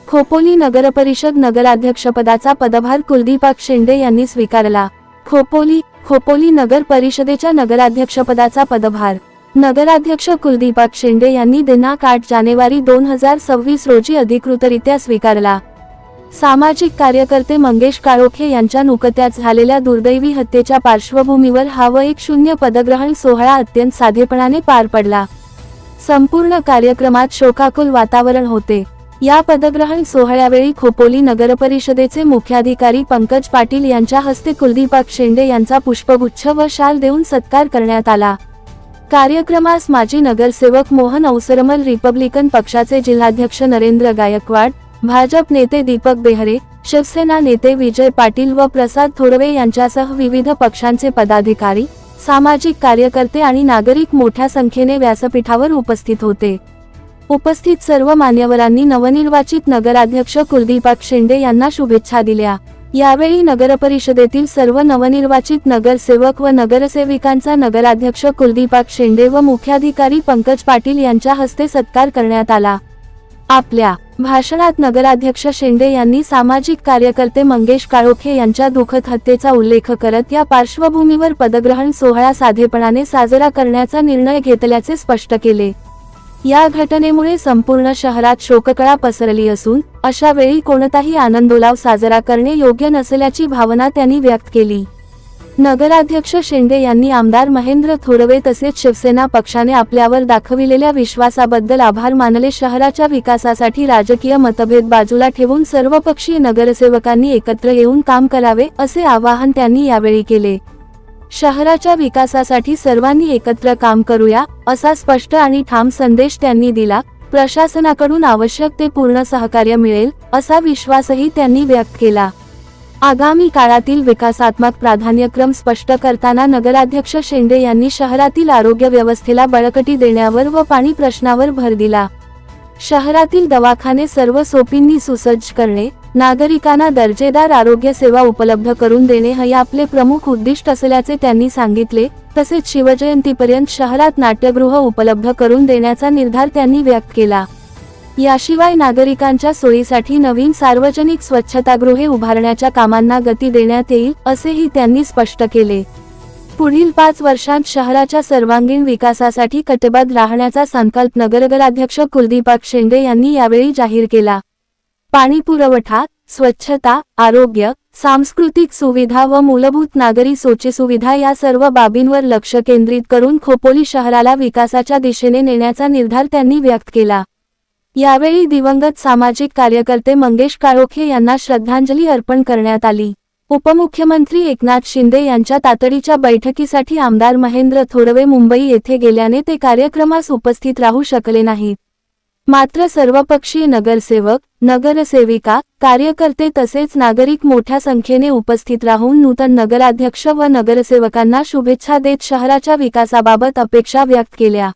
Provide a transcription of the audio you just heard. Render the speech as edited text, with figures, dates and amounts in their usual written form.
खोपोली नगरपरिषद नगराध्यक्षपदाचा पदभार कुलदीपक शेंडे यांनी स्वीकारला। खोपोली नगर परिषदेच्या नगराध्यक्षपदाचा पदभार नगराध्यक्ष कुलदीपक शेंडे यांनी दिनांक 8 जानेवारी 2026 रोजी अधिकृतरित्या स्वीकारला। सामाजिक कार्यकर्ते मंगेश काळोखे यांच्या नुकत्याच झालेल्या दुर्दैवी हत्येच्या पार्श्वभूमीवर हा व एक शून्य पदग्रहण सोहळा अत्यंत साधेपणाने पार पडला। संपूर्ण कार्यक्रमात शोकाकुल वातावरण होते। या पदग्रहण सोहळ्यावेळी खोपोली नगरपरिषदेचे मुख्याधिकारी पंकज पाटील यांच्या हस्ते कुलदीपक शेंडे यांचा पुष्पगुच्छ व शाल देऊन सत्कार करण्यात आला। कार्यक्रमास माजी नगरसेवक मोहन औसरमल, रिपब्लिकन पक्षाचे जिल्हाध्यक्ष नरेंद्र गायकवाड, भाजप नेते दीपक बेहरे, शिवसेना नेते विजय पाटील व प्रसाद थोरवे यांच्यासह विविध पक्षांचे पदाधिकारी, सामाजिक कार्यकर्ते आणि नागरिक मोठ्या संख्येने व्यासपीठावर उपस्थित होते। उपस्थित सर्व मान्यवरांनी नवनिर्वाचित नगराध्यक्ष कुलदीपक शेंडे यांना शुभेच्छा दिल्या। यावेळी नगरपरिषदेतील सर्व नवनिर्वाचित नगरसेवक व नगरसेविकांचा नगराध्यक्ष कुलदीपक शेंडे व मुख्याधिकारी पंकज पाटील यांच्या हस्ते सत्कार करण्यात आला। आपल्या भाषणात नगराध्यक्ष शेंडे यांनी सामाजिक कार्यकर्ते मंगेश काळोखे यांच्या दुःखद हत्येचा उल्लेख करत या पार्श्वभूमीवर पदग्रहण सोहळा साधेपणाने साजरा करण्याचा निर्णय घेतल्याचे स्पष्ट केले। या घटनेमुळे संपूर्ण शहरात शोककळा पसरली असून अशा वेळी कोणताही आनंदोत्सव साजरा करणे योग्य नसल्याची भावना त्यांनी व्यक्त केली। नगराध्यक्ष शेंडे यांनी आमदार महेंद्र थोरवे तसेच शिवसेना पक्षाने आपल्यावर दाखविलेल्या विश्वासाबद्दल आभार मानले। शहराच्या विकासासाठी राजकीय मतभेद बाजूला ठेवून सर्वपक्षीय नगरसेवकांनी एकत्र येऊन काम करावे असे आवाहन त्यांनी यावेळी केले। शहराच्या विकासासाठी सर्वांनी एकत्र काम करूया असा स्पष्ट आणि ठाम संदेश त्यांनी दिला। प्रशासनाकडून आवश्यक ते पूर्ण सहकार्य मिळेल असा विश्वासही त्यांनी व्यक्त केला। आगामी काळातील विकासात्मक प्राधान्यक्रम स्पष्ट करताना नगराध्यक्ष शेंडे यांनी शहरातील आरोग्य व्यवस्थेला बळकटी देण्यावर व पाणी प्रश्नावर भर दिला। शहरातील दवाखाने सर्व सोयींनी सुसज्ज करणे, नागरिकांना दर्जेदार आरोग्य सेवा उपलब्ध करून देणे हे आपले प्रमुख उद्दिष्ट असल्याचे त्यांनी सांगितले। तसेच शिवजयंतीपर्यंत शहरात नाट्यगृह उपलब्ध करून देण्याचा निर्धार त्यांनी व्यक्त केला। याशिवाय नागरिकांच्या सोयीसाठी नवीन सार्वजनिक स्वच्छतागृहे उभारण्याच्या कामांना गती देण्यात येईल असेही त्यांनी स्पष्ट केले। पुढील 5 वर्षांत शहराच्या सर्वांगीण विकासासाठी कटिबद्ध राहण्याचा संकल्प नगराध्यक्ष कुलदीपक शेंडे यांनी यावेळी जाहीर केला। पाणी पुरवठा, स्वच्छता, आरोग्य, सांस्कृतिक सुविधा व मूलभूत नागरी सोयीसुविधा या सर्व बाबींवर लक्ष केंद्रित करून खोपोली शहराला विकासाच्या दिशेने नेण्याचा निर्धार त्यांनी व्यक्त केला। यावेळी दिवंगत सामाजिक कार्यकर्ते मंगेश काळोखे यांना श्रद्धांजली अर्पण करण्यात आली। उपमुख्यमंत्री एकनाथ शिंदे यांच्या तातडीच्या बैठकीसाठी आमदार महेंद्र थोरवे मुंबई येथे गेल्याने ते कार्यक्रमास उपस्थित राहू शकले नाहीत। मात्र सर्वपक्षीय नगरसेवक, नगरसेविका, कार्यकर्ते तसेच नागरिक मोठ्या संख्येने उपस्थित राहून नूतन नगराध्यक्ष व नगरसेवकांना शुभेच्छा देत शहराच्या विकासाबाबत अपेक्षा व्यक्त केल्या।